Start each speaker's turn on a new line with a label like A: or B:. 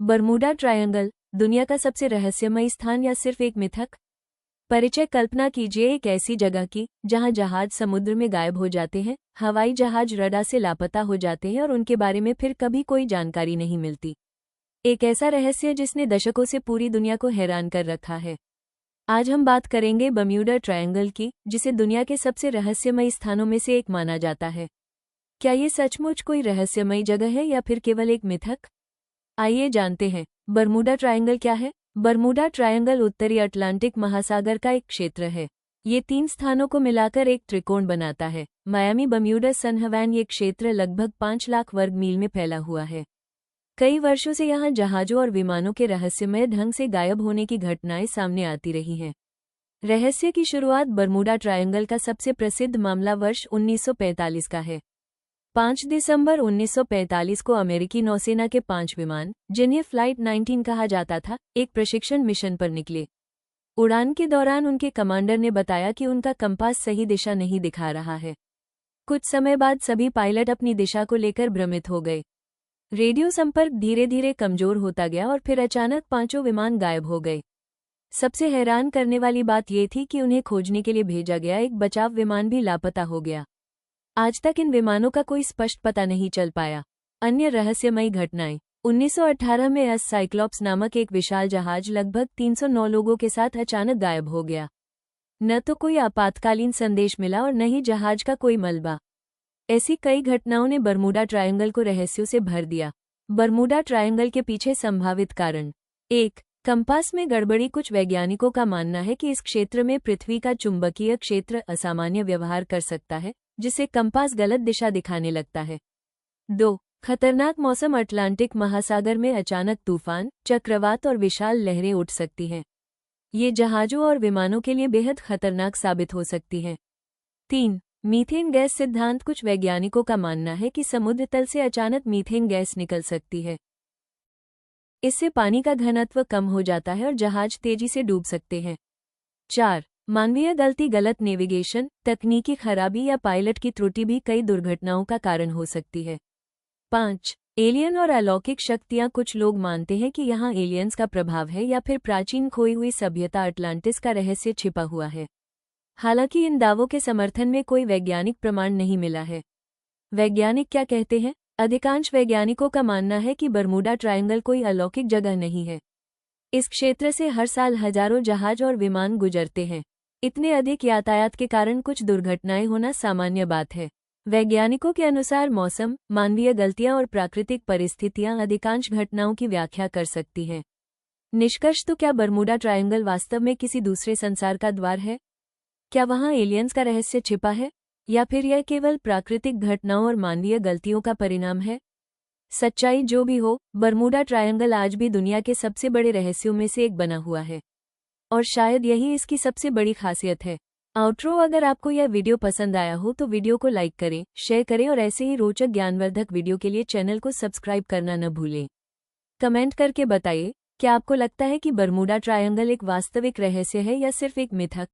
A: Bermuda triangle दुनिया का सबसे रहस्यमयी स्थान या सिर्फ एक मिथक? परिचय। कल्पना कीजिए एक ऐसी जगह की जहां जहाज समुद्र में गायब हो जाते हैं, हवाई जहाज रडार से लापता हो जाते हैं और उनके बारे में फिर कभी कोई जानकारी नहीं मिलती। एक ऐसा रहस्य जिसने दशकों से पूरी दुनिया को हैरान कर रखा है। आज हम बात करेंगे बर्म्यूडा ट्रायंगल की, जिसे दुनिया के सबसे रहस्यमयी स्थानों में से एक माना जाता है। क्या ये सचमुच कोई रहस्यमयी जगह है या फिर केवल एक मिथक? आइए जानते हैं, बर्मुडा ट्रायंगल क्या है। बर्मुडा ट्रायंगल उत्तरी अटलांटिक महासागर का एक क्षेत्र है। ये 3 स्थानों को मिलाकर एक त्रिकोण बनाता है। मायामी, बर्म्यूडा, सन हवान। ये क्षेत्र लगभग 5 लाख वर्ग मील में फैला हुआ है। कई वर्षों से यहाँ जहाजों और विमानों के रहस्यमय ढंग से गायब होने की घटनाएं सामने आती रही हैं। रहस्य की शुरुआत बर्मुडा ट्रायंगल का सबसे प्रसिद्ध मामला वर्ष 1945 का है। 5 दिसंबर 1945 को अमेरिकी नौसेना के 5 विमान, जिन्हें फ्लाइट 19 कहा जाता था, एक प्रशिक्षण मिशन पर निकले। उड़ान के दौरान उनके कमांडर ने बताया कि उनका कंपास सही दिशा नहीं दिखा रहा है। कुछ समय बाद सभी पायलट अपनी दिशा को लेकर भ्रमित हो गए। रेडियो संपर्क धीरे धीरे कमजोर होता गया और फिर अचानक 5 विमान गायब हो गए। सबसे हैरान करने वाली बात यह थी कि उन्हें खोजने के लिए भेजा गया एक बचाव विमान भी लापता हो गया। आज तक इन विमानों का कोई स्पष्ट पता नहीं चल पाया। अन्य रहस्यमयी घटनाएं। 1918 में एस साइक्लॉप्स नामक एक विशाल जहाज लगभग 309 लोगों के साथ अचानक गायब हो गया। न तो कोई आपातकालीन संदेश मिला और न ही जहाज का कोई मलबा। ऐसी कई घटनाओं ने बर्मुडा ट्रायंगल को रहस्यों से भर दिया। बर्मुडा ट्रायंगल के पीछे संभावित कारण। 1. कंपास में गड़बड़ी। कुछ वैज्ञानिकों का मानना है कि इस क्षेत्र में पृथ्वी का चुंबकीय क्षेत्र असामान्य व्यवहार कर सकता है, जिससे कंपास गलत दिशा दिखाने लगता है। 2. खतरनाक मौसम। अटलांटिक महासागर में अचानक तूफान, चक्रवात और विशाल लहरें उठ सकती हैं। ये जहाजों और विमानों के लिए बेहद खतरनाक साबित हो सकती हैं। 3. मीथेन गैस सिद्धांत। कुछ वैज्ञानिकों का मानना है कि समुद्र तल से अचानक मीथेन गैस निकल सकती है। इससे पानी का घनत्व कम हो जाता है और जहाज तेजी से डूब सकते हैं। 4. मानवीय गलती। गलत नेविगेशन, तकनीकी खराबी या पायलट की त्रुटि भी कई दुर्घटनाओं का कारण हो सकती है। 5. एलियन और अलौकिक शक्तियां। कुछ लोग मानते हैं कि यहाँ एलियंस का प्रभाव है या फिर प्राचीन खोई हुई सभ्यता अटलांटिस का रहस्य छिपा हुआ है। हालांकि इन दावों के समर्थन में कोई वैज्ञानिक प्रमाण नहीं मिला है। वैज्ञानिक क्या कहते हैं? अधिकांश वैज्ञानिकों का मानना है कि बर्मुडा ट्रायंगल कोई अलौकिक जगह नहीं है। इस क्षेत्र से हर साल हजारों जहाज और विमान गुजरते हैं। इतने अधिक यातायात के कारण कुछ दुर्घटनाएं होना सामान्य बात है। वैज्ञानिकों के अनुसार मौसम, मानवीय गलतियां और प्राकृतिक परिस्थितियां अधिकांश घटनाओं की व्याख्या कर सकती हैं। निष्कर्ष तो क्या बर्मुडा ट्रायंगल वास्तव में किसी दूसरे संसार का द्वार है? क्या वहां एलियंस का रहस्य छिपा है, या फिर यह केवल प्राकृतिक घटनाओं और मानवीय गलतियों का परिणाम है? सच्चाई जो भी हो, बर्मुडा ट्रायंगल आज भी दुनिया के सबसे बड़े रहस्यों में से एक बना हुआ है, और शायद यही इसकी सबसे बड़ी खासियत है। आउटरो। अगर आपको यह वीडियो पसंद आया हो तो वीडियो को लाइक करें, शेयर करें और ऐसे ही रोचक ज्ञानवर्धक वीडियो के लिए चैनल को सब्सक्राइब करना न भूलें। कमेंट करके बताइए, क्या आपको लगता है कि बर्मुडा ट्रायंगल एक वास्तविक रहस्य है या सिर्फ एक मिथक?